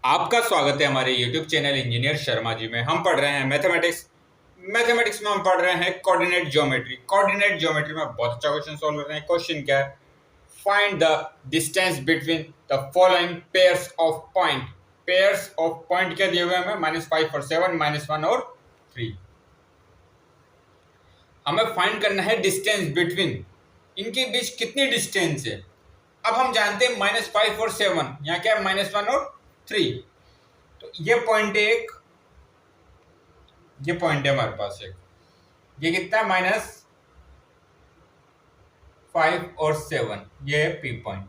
आपका स्वागत है हमारे YouTube channel engineer Sharma ji में। हम पढ़ रहे हैं मैथमेटिक्स। मैथमेटिक्स में हम पढ़ रहे हैं कोऑर्डिनेट ज्योमेट्री। कोऑर्डिनेट ज्योमेट्री में बहुत अच्छा क्वेश्चन सॉल्व कर रहे हैं। क्वेश्चन क्या है? Find the distance between the following pairs of point. Pairs of point क्या दिए हुए हैं हमें? -5 और 7, -1 और 3। हमें फाइंड करना है डिस्टेंस बिटवीन, इनके बीच कितनी डिस्टेंस है। अब हम जानते हैं -5 और 7, यहाँ क्या है? -1 और 3। तो ये पॉइंट है एक, ये पॉइंट है हमारे पास एक, ये कितना है? -5 और 7, ये है पी पॉइंट।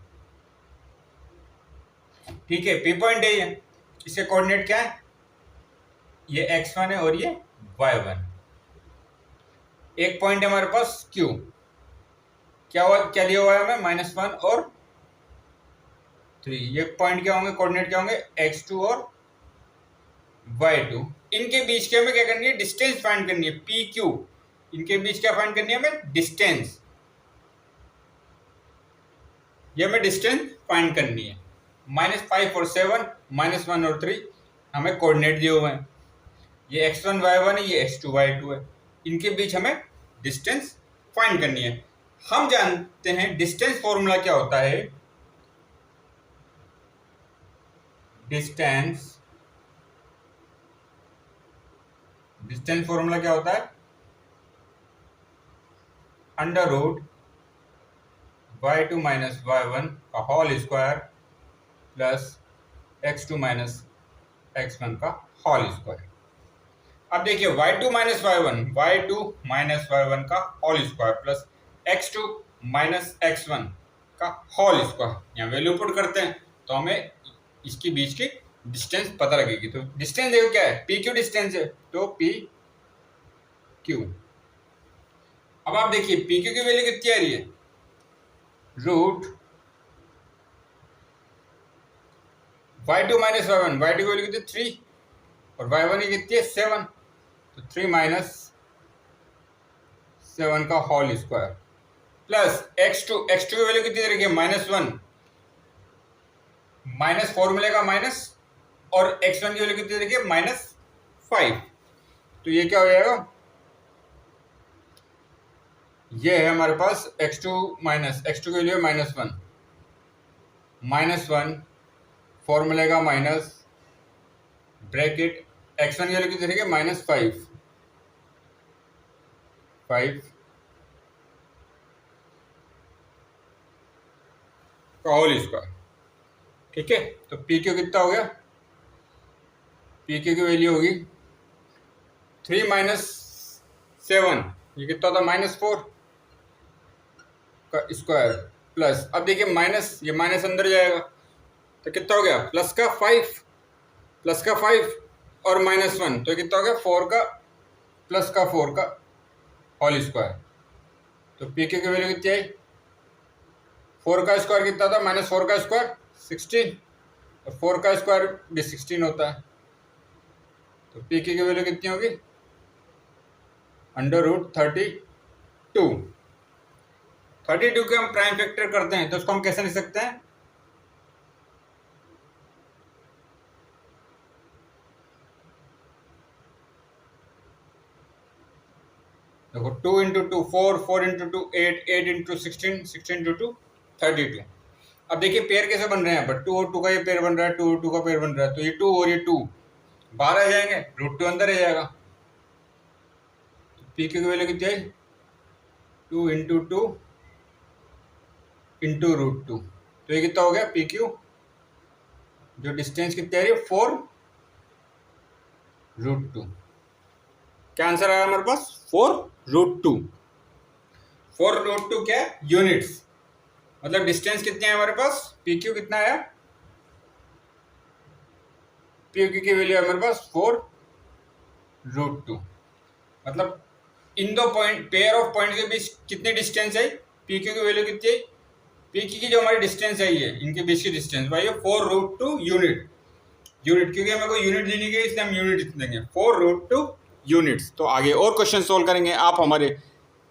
ठीक है, पी पॉइंट है ये। इसके कोऑर्डिनेट क्या है? ये x1 है और ये y1। एक पॉइंट है हमारे पास q, क्या हुआ, क्या दिया हुआ है हमें? -1 और 3। ये पॉइंट क्या होंगे? कोऑर्डिनेट क्या होंगे? x2 और y2। इनके बीच के हमें क्या करनी है? डिस्टेंस फाइंड करनी है, पी क्यू। इनके बीच क्या फाइंड करनी है हमें? डिस्टेंस। ये हमें डिस्टेंस फाइंड करनी है। -5 और 7, -1 और 3 हमें कोऑर्डिनेट दिए हुए हैं। ये x1 y1 है, ये x2 y2 है। इनके बीच हमें डिस्टेंस फाइंड करनी है। हम जानते हैं डिस्टेंस फॉर्मूला क्या होता है। डिस्टेंस फॉर्मूला क्या होता है? √y2 - y1 का whole square plus x2 - x1 का होल स्क्वायर। अब देखिए y2 - y1 का whole square plus x2 - x1 का होल स्क्वायर। यहाँ वैल्यू पुट करते हैं तो हमें इसके बीच की डिस्टेंस पता लगेगी। तो डिस्टेंस देखो क्या है? पी क्यू डिस्टेंस है, तो पी क्यू। अब आप देखिए पी क्यू की वैल्यू कितनी आ रही है? √y2 - y1, y2 की वैल्यू कितनी? 3 और y1 की कितनी है? 7। तो 3 - 7 का होल स्क्वायर प्लस x2 की वैल्यू कितनी रखी है? -1, माइनस फॉर्मूले का माइनस, और x1 की वैल्यू कितनी रखी है? -5। तो ये क्या हो जाएगा? ये है हमारे पास x2 की वैल्यू है -1, -1 फॉर्मूले का माइनस ब्रैकेट x1 की वैल्यू कितनी रखी है? -5 का होल स्क्वायर। ठीक है, तो पी क्यू कितना हो गया? पी क्यू की वैल्यू होगी 3 - 7, ये कितना होता है? -4 का स्क्वायर प्लस, अब देखिए माइनस, ये माइनस अंदर जाएगा तो कितना हो गया? प्लस का 5 और -1, तो कितना हो गया? 4 का प्लस का 4 का होल स्क्वायर। तो पी क्यू की वैल्यू कितनी आई? 4 का स्क्वायर कितना था? -4 का स्क्वायर 16, और 4 का स्क्वायर भी 16 होता है। तो पी क्यू की वैल्यू कितनी होगी? √32। 32 के हम प्राइम फैक्टर करते हैं तो उसको हम कैसे लिख सकते हैं? देखो 2 × 2 4, 4 × 2 8, 8 × 16, 16 × 2 32। अब देखिए पेयर कैसे बन रहे हैं? पर 2 और 2 का ये पेयर बन रहा है, 2 और 2 का पेयर बन रहा है, तो ये 2 और ये 2 बाहर आ जाएंगे, √2 अंदर आ जाएगा। तो पी क्यू की वैल्यू कितनी है? 2 × 2 × √2। तो ये कितना हो गया? पी क्यू जो डिस्टेंस कितनी आ रही है? 4 √2। क्या आंसर आया हमारे पास? 4√2। 4√2 क्या है? यूनिट्स। मतलब डिस्टेंस कितने हैं हमारे पास? पी क्यू कितना आया? पी क्यू की वैल्यू है हमारे पास 4√2। मतलब इन दो पॉइंट, पेयर ऑफ पॉइंट के बीच कितनी डिस्टेंस है? पी क्यू की वैल्यू कितनी है? पी क्यू की जो हमारी डिस्टेंस है, ये इनके बीच की डिस्टेंस भाई 4√2 यूनिट। क्योंकि हमें को यूनिट देनी है इसलिए हम यूनिट देंगे 4√2 यूनिट्स। तो आगे और क्वेश्चन सोल्व करेंगे। आप हमारे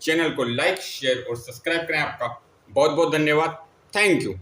चैनल को लाइक, शेयर और सब्सक्राइब करें। आपका बहुत बहुत धन्यवाद। Thank you.